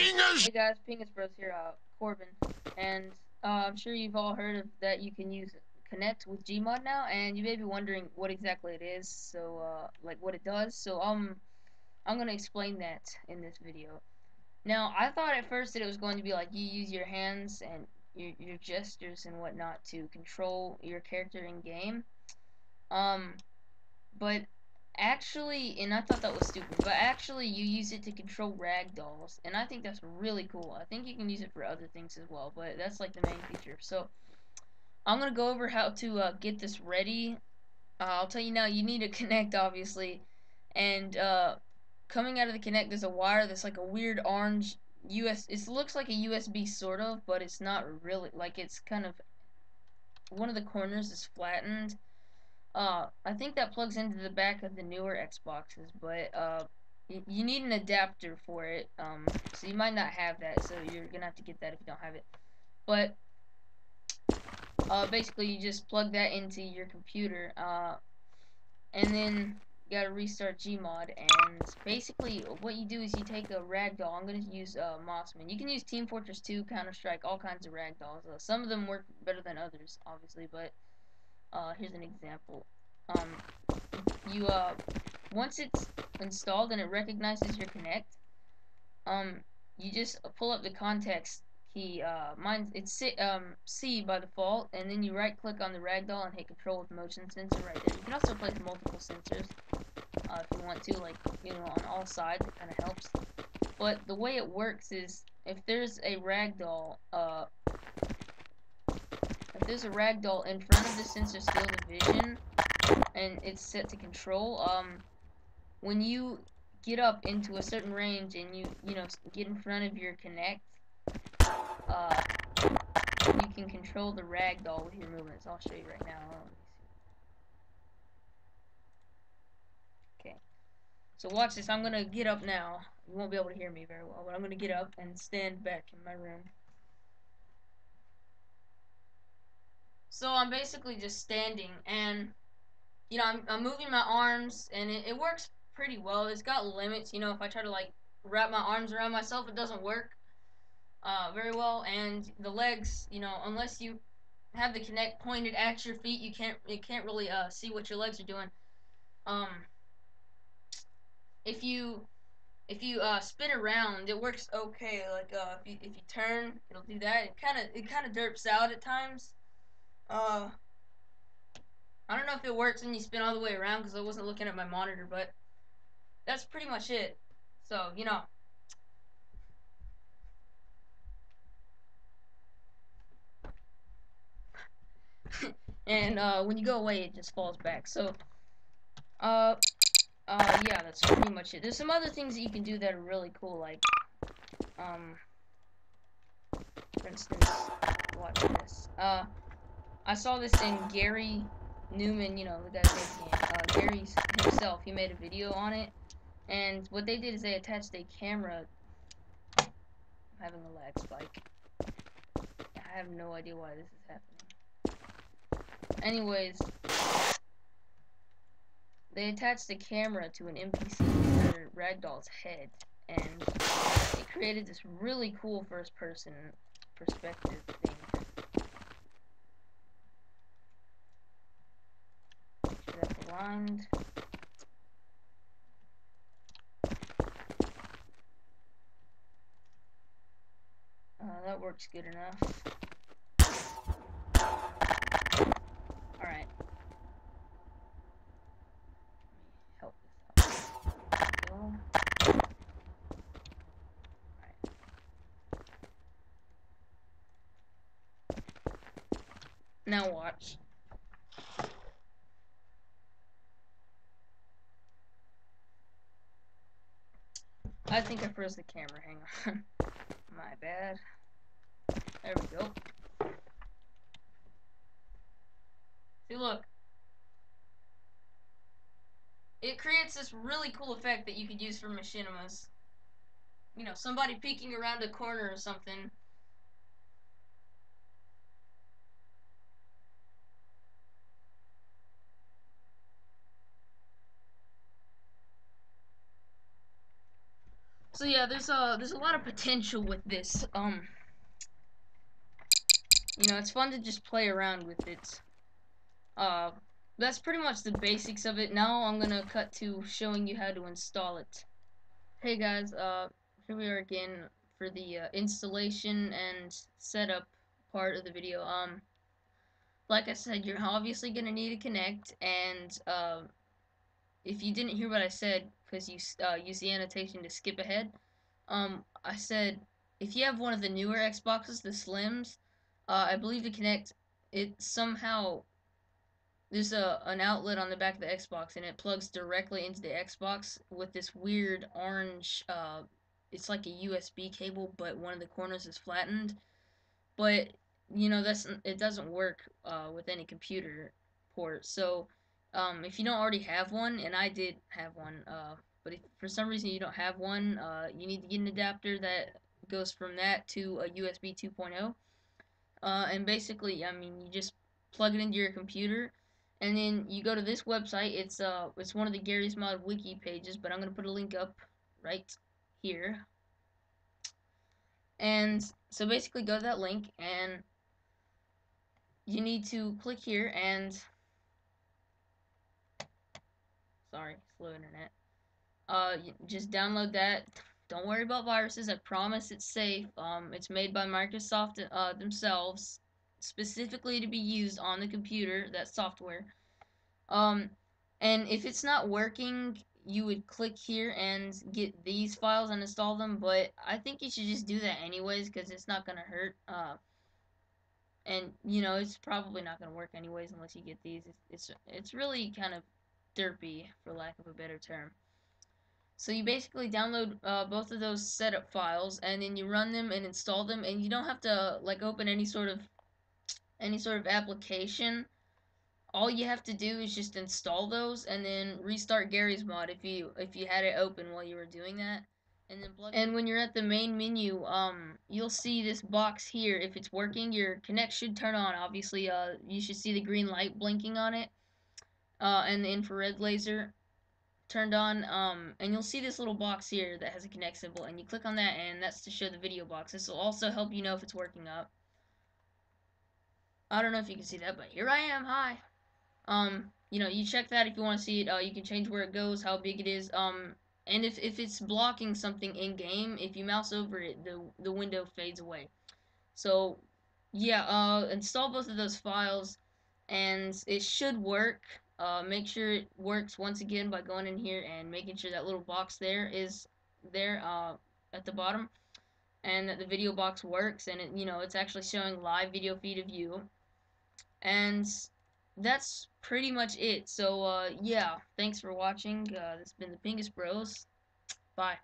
Hey guys, Pingus Bros here, Corbin, and I'm sure you've all heard of that you can use Connect with Gmod now, and you may be wondering what exactly it is, so like what it does. So I'm gonna explain that in this video. Now, I thought at first that it was going to be like you use your hands and your gestures and whatnot to control your character in game. Um, but actually, and I thought that was stupid, but actually you use it to control ragdolls, and I think that's really cool. I think you can use it for other things as well, but that's like the main feature. So I'm gonna go over how to get this ready. I'll tell you now, you need to connect, obviously, and coming out of the connect, there's a wire that's like a weird orange It looks like a USB sort of, but it's not really. Like it's kind of one of the corners is flattened. I think that plugs into the back of the newer Xboxes, but you need an adapter for it. So you might not have that, so you're gonna have to get that if you don't have it. But basically, you just plug that into your computer, and then you gotta restart Gmod. And basically, what you do is you take a ragdoll. I'm gonna use Mossman. You can use Team Fortress 2, Counter Strike, all kinds of ragdolls. Some of them work better than others, obviously, but here's an example. Um, you once it's installed and it recognizes your Connect, um, you just pull up the context key. It's C by default, and then you right click on the ragdoll and hit Control with motion sensor right there. You can also place multiple sensors if you want to, like on all sides. It kind of helps. But the way it works is if there's a ragdoll, in front of the sensor field of vision and it's set to control, when you get up into a certain range and you get in front of your Connect, uh, you can control the ragdoll with your movements. I'll show you right now. Okay, so watch this. I'm gonna get up now. You won't be able to hear me very well, but I'm gonna get up and stand back in my room. So I'm basically just standing, and I'm moving my arms, and it works pretty well. It's got limits. If I try to like wrap my arms around myself, it doesn't work very well. And the legs, unless you have the Connect pointed at your feet, you can't really see what your legs are doing. Um, if you spin around, it works okay. Like if you turn, it'll do that. It kind of derps out at times. Uh, I don't know if it works when you spin all the way around because I wasn't looking at my monitor, but that's pretty much it. So and when you go away, it just falls back. So uh, yeah, that's pretty much it. There's some other things that you can do that are really cool, like for instance, watch this. I saw this in Garry Newman, the guy's making it. Garry himself, he made a video on it, and what they did is they attached a camera. I'm having a lag spike. I have no idea why this is happening. Anyways, they attached a camera to an NPC or Ragdoll's head, and it created this really cool first-person perspective thing. Make sure that's aligned. That works good enough. Alright. Help this out. Alright. Now watch. I think I froze the camera. Hang on. My bad. There we go. See, look. It creates this really cool effect that you could use for machinimas. Somebody peeking around a corner or something. So yeah, there's a lot of potential with this. You know, it's fun to just play around with it. Uh, that's pretty much the basics of it. Now I'm gonna cut to showing you how to install it. Hey guys, here we are again for the installation and setup part of the video. Like I said, you're obviously gonna need a Kinect, and if you didn't hear what I said, because you use the annotation to skip ahead, I said if you have one of the newer Xboxes, the Slims, I believe the Kinect, it somehow there's an outlet on the back of the Xbox and it plugs directly into the Xbox with this weird orange it's like a USB cable, but one of the corners is flattened. But you know, that's it doesn't work with any computer port. So if you don't already have one, and I did have one, but if for some reason you don't have one, you need to get an adapter that goes from that to a USB 2.0. And basically, I mean, you just plug it into your computer, and then you go to this website. It's one of the Garry's Mod wiki pages, but I'm gonna put a link up right here. And so basically, go to that link, and you need to click here, and sorry, slow internet. Just download that. Don't worry about viruses. I promise it's safe. It's made by Microsoft themselves, specifically to be used on the computer. That software. Um, and if it's not working, you would click here and get these files and install them. But I think you should just do that anyways, because it's not gonna hurt. And you know it's probably not gonna work anyways unless you get these. It's really kind of derpy, for lack of a better term. So you basically download both of those setup files, and then you run them and install them, and you don't have to like open any sort of application. All you have to do is just install those, and then restart Garry's Mod if you had it open while you were doing that, and then plug. And when you're at the main menu, you'll see this box here. If it's working, your Kinect should turn on. Obviously, you should see the green light blinking on it, and the infrared laser turned on, and you'll see this little box here that has a Kinect symbol, and you click on that, and that's to show the video box. This will also help you know if it's working up. I don't know if you can see that, but here I am. Hi. You know, you check that if you want to see it. You can change where it goes, how big it is. And if it's blocking something in game, if you mouse over it, the window fades away. So, yeah, install both of those files, and it should work. Make sure it works once again by going in here and making sure that little box there is there at the bottom, and that the video box works, and you know, it's actually showing live video feed of you. And that's pretty much it. So, yeah, thanks for watching. This has been the Pingus Bros. Bye.